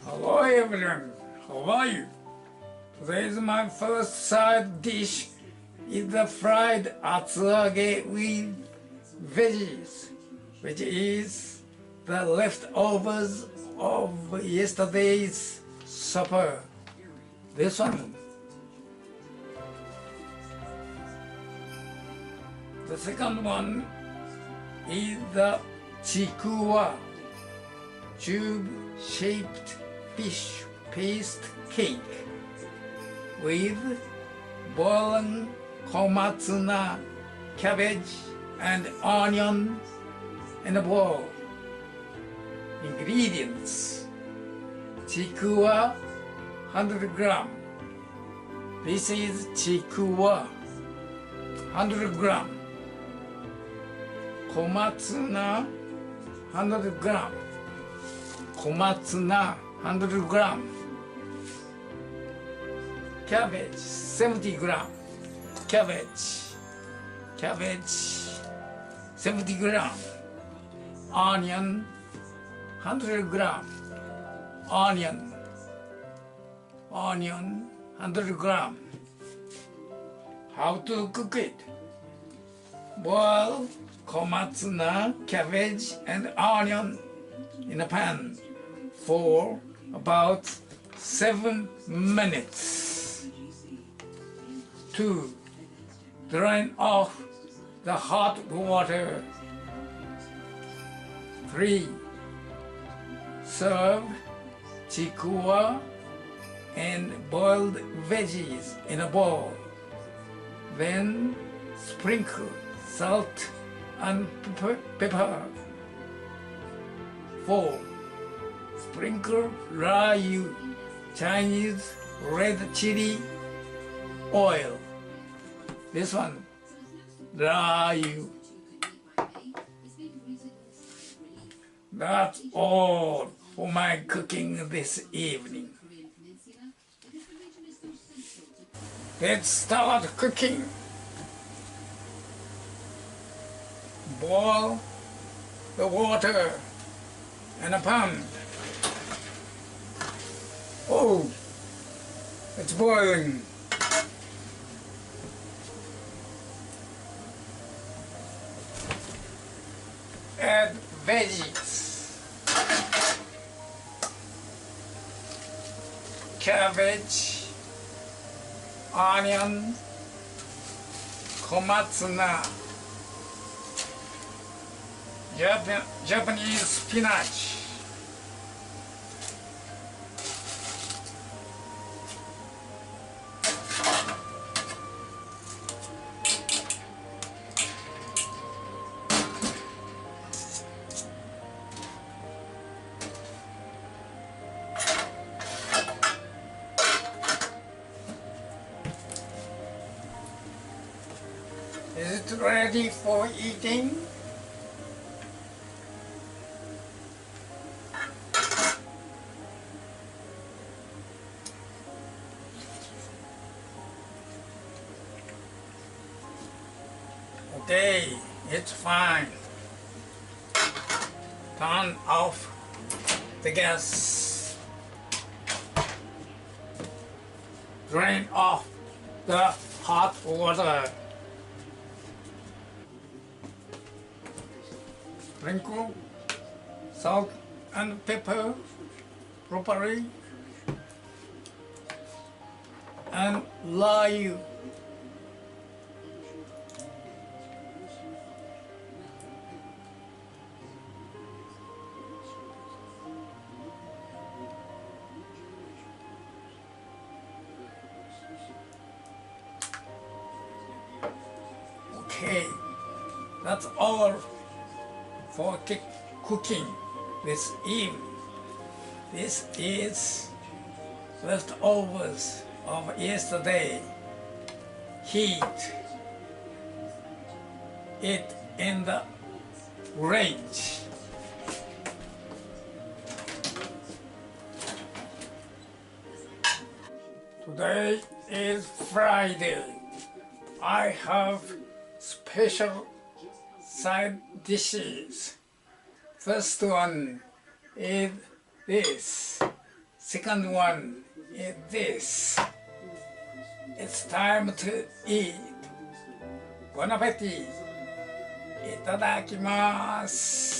Hello everyone, how are you? Today is my first side dish is the fried atsuage with veggies, which is the leftovers of yesterday's supper. This one. The second one is the Chikuwa, tube-shaped fish paste cake with boiled Komatsuna cabbage and onion in a bowl. Ingredients: Chikuwa 100 gram. This is Chikuwa 100 gram. Komatsuna 100 gram. Komatsuna 100 gram. Cabbage 70 gram. Cabbage 70 gram. Onion 100 gram. Onion 100 gram. How to cook it? Boil Komatsuna cabbage and onion in a pan for about 7 minutes. 2. Drain off the hot water. 3. Serve Chikuwa and boiled veggies in a bowl. Then sprinkle salt and pepper. 4. Sprinkle Rayu, Chinese red chili oil. This one, Rayu. That's all for my cooking this evening. Let's start cooking. Boil the water in a pan. Oh, it's boiling. Add veggies. Cabbage, onion, komatsuna, Japanese spinach. Is it ready for eating? Okay, it's fine. Turn off the gas. Drain off the hot water. Sprinkle salt and pepper properly and Rayu. Okay, that's all for cooking this evening. This is leftovers of yesterday. Heat it in the range. Today is Friday. I have special side dishes. First one is this Second one is this. It's time to eat. Bon appetit. Itadakimasu.